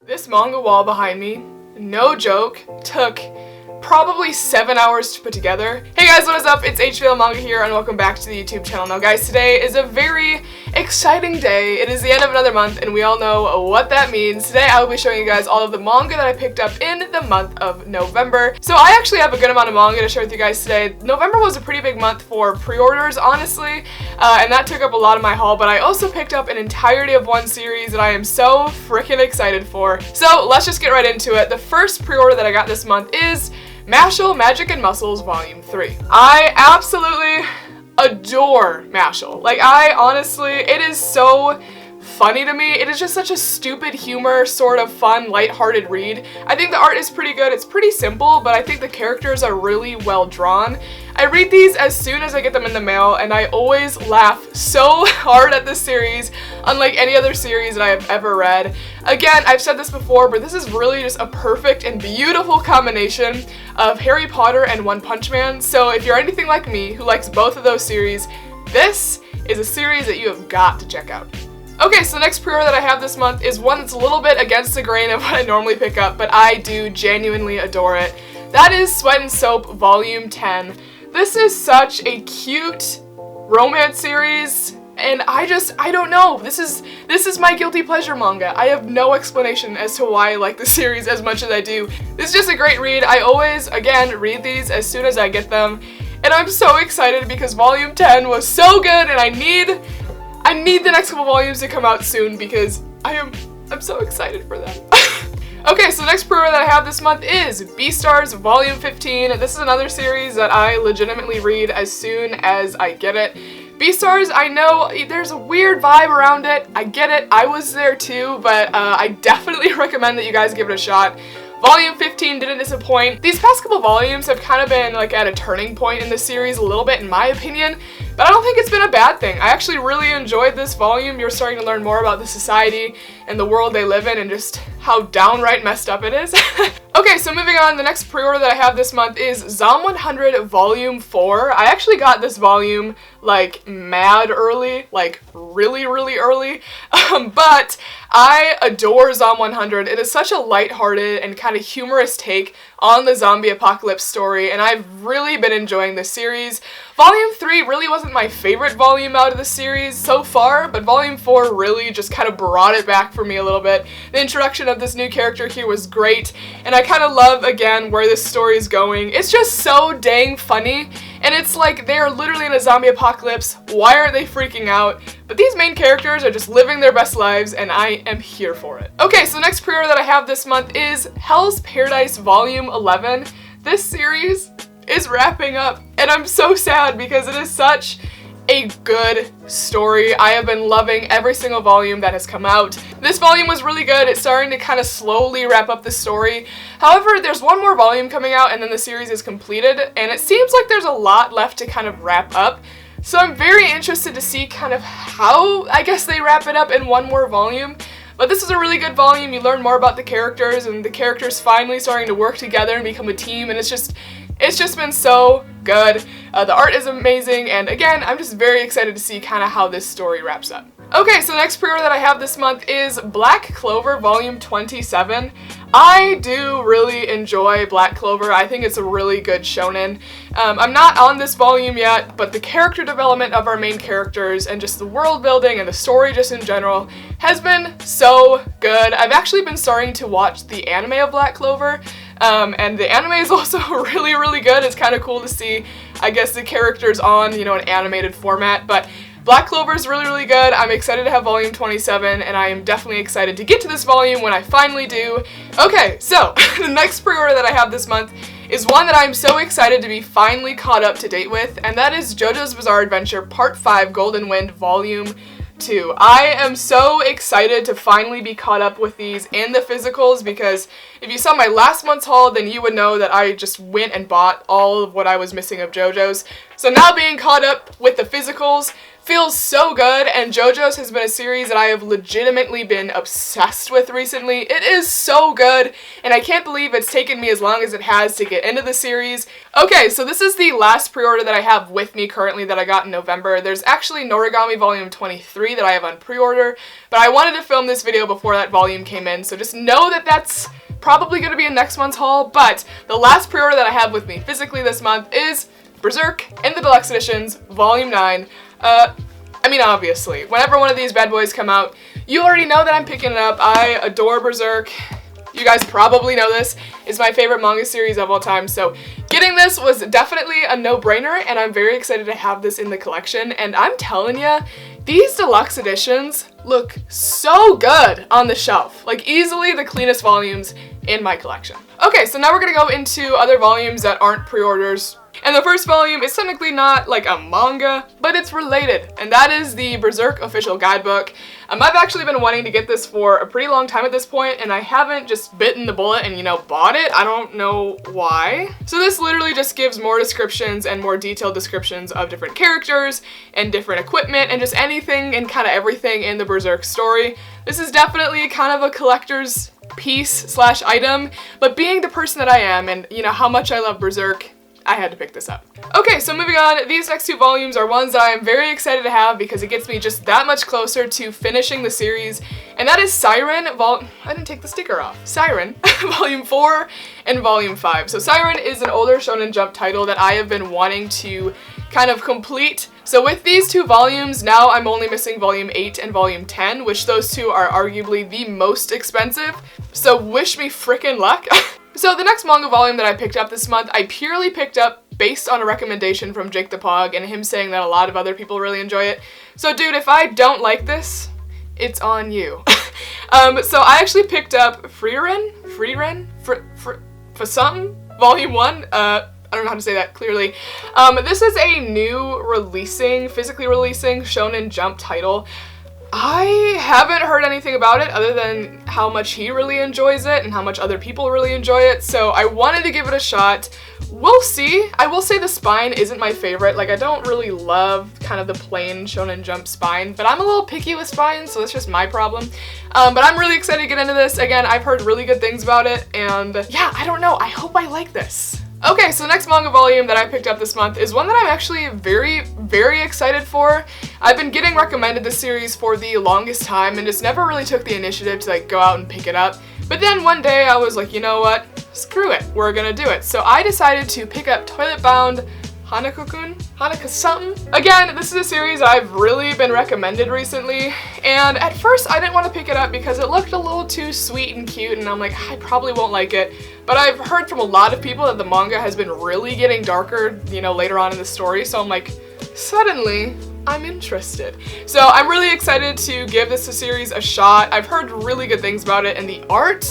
This manga wall behind me, no joke, took probably 7 hours to put together. Hey guys, what is up? It's HVL Manga here and welcome back to the YouTube channel. Now guys, today is a very exciting day. It is the end of another month and we all know what that means. Today I will be showing you guys all of the manga that I picked up in the month of November. So I actually have a good amount of manga to share with you guys today. November was a pretty big month for pre-orders, honestly, and that took up a lot of my haul, but I also picked up an entirety of one series that I am so freaking excited for. So let's just get right into it. The first pre-order that I got this month is Mashle, Magic and Muscles Volume 3. I absolutely adore Mashle. Like, I honestly, it is so funny to me. It is just such a stupid humor, sort of fun, lighthearted read. I think the art is pretty good. It's pretty simple, but I think the characters are really well drawn. I read these as soon as I get them in the mail, and I always laugh so hard at this series, unlike any other series that I have ever read. Again, I've said this before, but this is really just a perfect and beautiful combination of Harry Potter and One Punch Man. So if you're anything like me, who likes both of those series, this is a series that you have got to check out. Okay, so the next pre-order that I have this month is one that's a little bit against the grain of what I normally pick up, but I do genuinely adore it. That is Sweat and Soap Volume 10. This is such a cute romance series, and I don't know. This is my guilty pleasure manga. I have no explanation as to why I like the series as much as I do. This is just a great read. I always, again, read these as soon as I get them, and I'm so excited because Volume 10 was so good, and I need the next couple volumes to come out soon because I'm so excited for them. Okay, so the next pre-order that I have this month is Beastars Volume 15. This is another series that I legitimately read as soon as I get it. Beastars, I know there's a weird vibe around it. I get it. I was there too, but I definitely recommend that you guys give it a shot. Volume 15 didn't disappoint. These past couple volumes have kind of been like at a turning point in the series a little bit in my opinion, but I don't think it's been a bad thing. I actually really enjoyed this volume. You're starting to learn more about the society and the world they live in and just how downright messed up it is. Okay, so moving on, the next pre-order that I have this month is Zom 100 Volume 4. I actually got this volume like mad early, like really early, but I adore Zom 100. It is such a lighthearted and kind of humorous take on the zombie apocalypse story, and I've really been enjoying this series. Volume 3 really wasn't my favorite volume out of the series so far, but Volume 4 really just kind of brought it back for me a little bit. The introduction of this new character here was great, and I kind of love, again, where this story is going. It's just so dang funny, and it's like they're literally in a zombie apocalypse. Why aren't they freaking out? But these main characters are just living their best lives, and I am here for it. Okay, so the next pre-order that I have this month is Hell's Paradise Volume 11. This series is wrapping up, and I'm so sad because it is such a good story. I have been loving every single volume that has come out. This volume was really good. It's starting to kind of slowly wrap up the story. However, there's one more volume coming out and then the series is completed, and it seems like there's a lot left to kind of wrap up. So I'm very interested to see kind of how, I guess, they wrap it up in one more volume. But this is a really good volume. You learn more about the characters, and the characters finally starting to work together and become a team, and it's just been so good. The art is amazing, and again, I'm just very excited to see kind of how this story wraps up. Okay, so the next pre-order that I have this month is Black Clover Volume 27. I do really enjoy Black Clover. I think it's a really good shonen. I'm not on this volume yet, but the character development of our main characters and just the world building and the story just in general has been so good. I've actually been starting to watch the anime of Black Clover, and the anime is also really good. It's kind of cool to see, I guess, the characters on, you know, an animated format, but Black Clover is really good. I'm excited to have Volume 27, and I am definitely excited to get to this volume when I finally do. Okay, so the next pre-order that I have this month is one that I'm so excited to be finally caught up to date with, and that is JoJo's Bizarre Adventure Part 5 Golden Wind Volume 2. I am so excited to finally be caught up with these in the physicals because if you saw my last month's haul, then you would know that I just went and bought all of what I was missing of JoJo's. So now being caught up with the physicals, feels so good, and JoJo's has been a series that I have legitimately been obsessed with recently. It is so good, and I can't believe it's taken me as long as it has to get into the series. Okay, so this is the last pre-order that I have with me currently that I got in November. There's actually Noragami Volume 23 that I have on pre-order, but I wanted to film this video before that volume came in, so just know that that's probably going to be in next month's haul. But the last pre-order that I have with me physically this month is Berserk in the Deluxe Editions, Volume 9. I mean, obviously, whenever one of these bad boys come out, you already know that I'm picking it up. I adore Berserk. You guys probably know this is my favorite manga series of all time, so getting this was definitely a no-brainer, and I'm very excited to have this in the collection. And I'm telling ya, these deluxe editions look so good on the shelf. Like, easily the cleanest volumes in my collection. Okay, so now we're gonna go into other volumes that aren't pre-orders. And the first volume is technically not like a manga, but it's related, and that is the Berserk official guidebook. I've actually been wanting to get this for a pretty long time at this point, and I haven't just bitten the bullet and, you know, bought it. I don't know why. So this literally just gives more descriptions and more detailed descriptions of different characters and different equipment and just anything and kind of everything in the Berserk story. This is definitely kind of a collector's piece slash item, but being the person that I am and, you know, how much I love Berserk, I had to pick this up. Okay, so moving on, these next two volumes are ones that I am very excited to have because it gets me just that much closer to finishing the series, and that is Siren, I didn't take the sticker off. Siren, Volume 4 and Volume 5. So Siren is an older Shonen Jump title that I have been wanting to kind of complete. So with these two volumes, now I'm only missing Volume 8 and Volume 10, which those two are arguably the most expensive. So wish me frickin' luck. So the next manga volume that I picked up this month, I purely picked up based on a recommendation from Jake the Pog and him saying that a lot of other people really enjoy it. So dude, if I don't like this, it's on you. So I actually picked up Frieren, for something, Volume 1. I don't know how to say that clearly. This is a new physically releasing Shonen Jump title. I haven't heard anything about it other than how much he really enjoys it and how much other people really enjoy it, so I wanted to give it a shot. We'll see. I will say the spine isn't my favorite. Like, I don't really love kind of the plain Shonen Jump spine, but I'm a little picky with spines, so that's just my problem. But I'm really excited to get into this. Again, I've heard really good things about it, and yeah, I don't know. I hope I like this. Okay, so the next manga volume that I picked up this month is one that I'm actually very, very excited for. I've been getting recommended this series for the longest time and just never really took the initiative to like go out and pick it up. But then one day I was like, you know what? Screw it, we're gonna do it. So I decided to pick up Toilet Bound Hanako something. Again, this is a series I've really been recommended recently, and at first I didn't want to pick it up because it looked a little too sweet and cute, and I'm like, I probably won't like it. But I've heard from a lot of people that the manga has been really getting darker, you know, later on in the story, so I'm like, suddenly, I'm interested. So I'm really excited to give this series a shot. I've heard really good things about it, and the art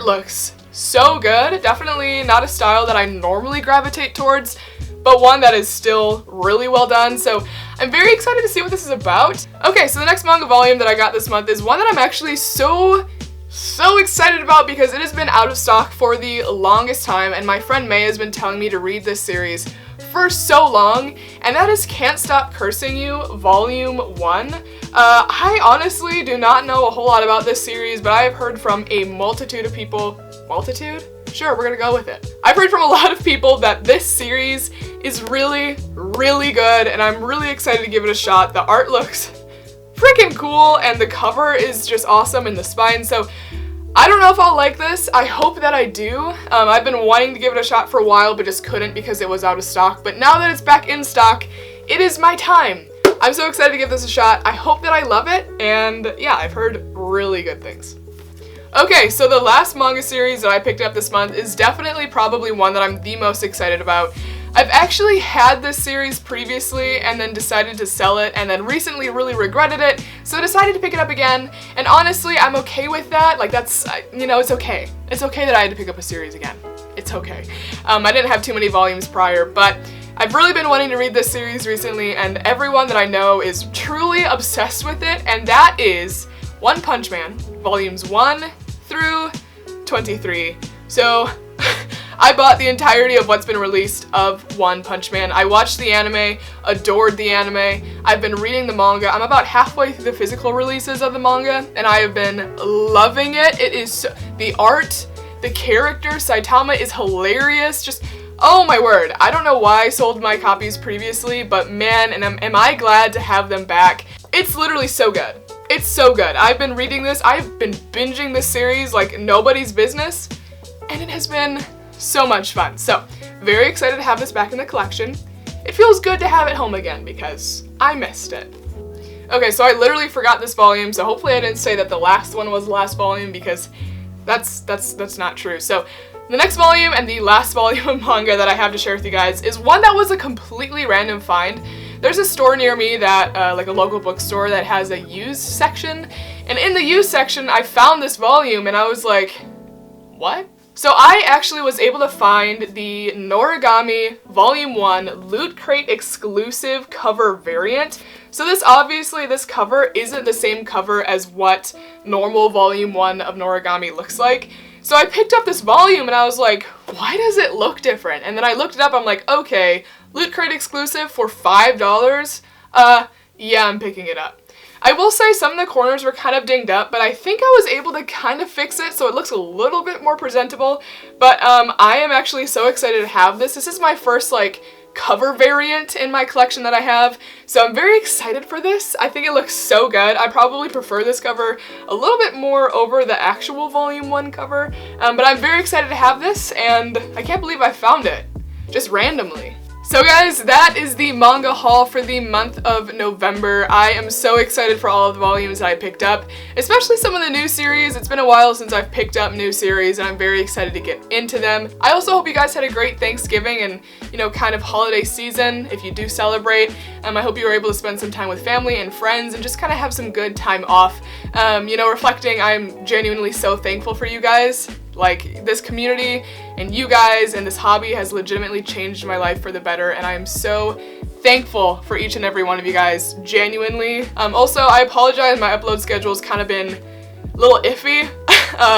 looks so good. Definitely not a style that I normally gravitate towards, but one that is still really well done, so I'm very excited to see what this is about. Okay, so the next manga volume that I got this month is one that I'm actually so excited about because it has been out of stock for the longest time, and my friend May has been telling me to read this series for so long, and that is Can't Stop Cursing You, Volume 1. I honestly do not know a whole lot about this series, but I have heard from a multitude of people. Multitude? Sure, we're gonna go with it. I've heard from a lot of people that this series is really, really good, and I'm really excited to give it a shot. The art looks freaking cool, and the cover is just awesome, and the spine, so I don't know if I'll like this. I hope that I do. I've been wanting to give it a shot for a while, but just couldn't because it was out of stock, but now that it's back in stock, it is my time. I'm so excited to give this a shot. I hope that I love it, and yeah, I've heard really good things. Okay, so the last manga series that I picked up this month is definitely probably one that I'm the most excited about. I've actually had this series previously and then decided to sell it, and then recently really regretted it, so I decided to pick it up again, and honestly, I'm okay with that. Like, that's, you know, it's okay. It's okay that I had to pick up a series again. It's okay. I didn't have too many volumes prior, but I've really been wanting to read this series recently, and everyone that I know is truly obsessed with it, and that is One Punch Man, Volumes 1 through 23. So I bought the entirety of what's been released of One Punch Man. I watched the anime, adored the anime. I've been reading the manga. I'm about halfway through the physical releases of the manga, and I have been loving it. It is the art, the character, Saitama is hilarious. Just, oh my word. I don't know why I sold my copies previously, but man, and am I glad to have them back. It's literally so good. It's so good. I've been reading this. I've been binging this series like nobody's business, and it has been so much fun. So, very excited to have this back in the collection. It feels good to have it home again because I missed it. Okay, so I literally forgot this volume, so hopefully I didn't say that the last one was the last volume because that's not true. So, the next volume and the last volume of manga that I have to share with you guys is one that was a completely random find. There's a store near me that, like a local bookstore that has a used section, and in the used section I found this volume and I was like, what? So I actually was able to find the Noragami Volume 1 Loot Crate exclusive cover variant. So this cover isn't the same cover as what normal Volume 1 of Noragami looks like. So I picked up this volume and I was like, why does it look different? And then I looked it up, I'm like, okay, Loot Crate exclusive for $5? Yeah, I'm picking it up. I will say some of the corners were kind of dinged up, but I think I was able to kind of fix it so it looks a little bit more presentable. But I am actually so excited to have this. This is my first like cover variant in my collection that I have, so I'm very excited for this. I think it looks so good. I probably prefer this cover a little bit more over the actual Volume 1 cover, but I'm very excited to have this, and I can't believe I found it just randomly. So guys, that is the manga haul for the month of November. I am so excited for all of the volumes that I picked up, especially some of the new series. It's been a while since I've picked up new series, and I'm very excited to get into them. I also hope you guys had a great Thanksgiving and, you know, kind of holiday season if you do celebrate. I hope you were able to spend some time with family and friends and just kind of have some good time off. You know, reflecting, I'm genuinely so thankful for you guys. Like, this community and you guys and this hobby has legitimately changed my life for the better, and I am so thankful for each and every one of you guys, genuinely. Also, I apologize, my upload schedule's kind of been a little iffy.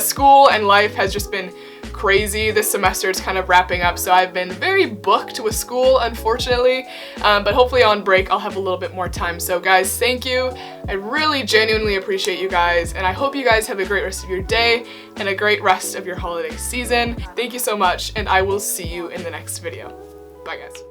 School and life has just been crazy. This semester is kind of wrapping up, so I've been very booked with school, unfortunately, but hopefully on break I'll have a little bit more time. So guys, thank you. I really genuinely appreciate you guys, and I hope you guys have a great rest of your day and a great rest of your holiday season. Thank you so much, and I will see you in the next video. Bye guys.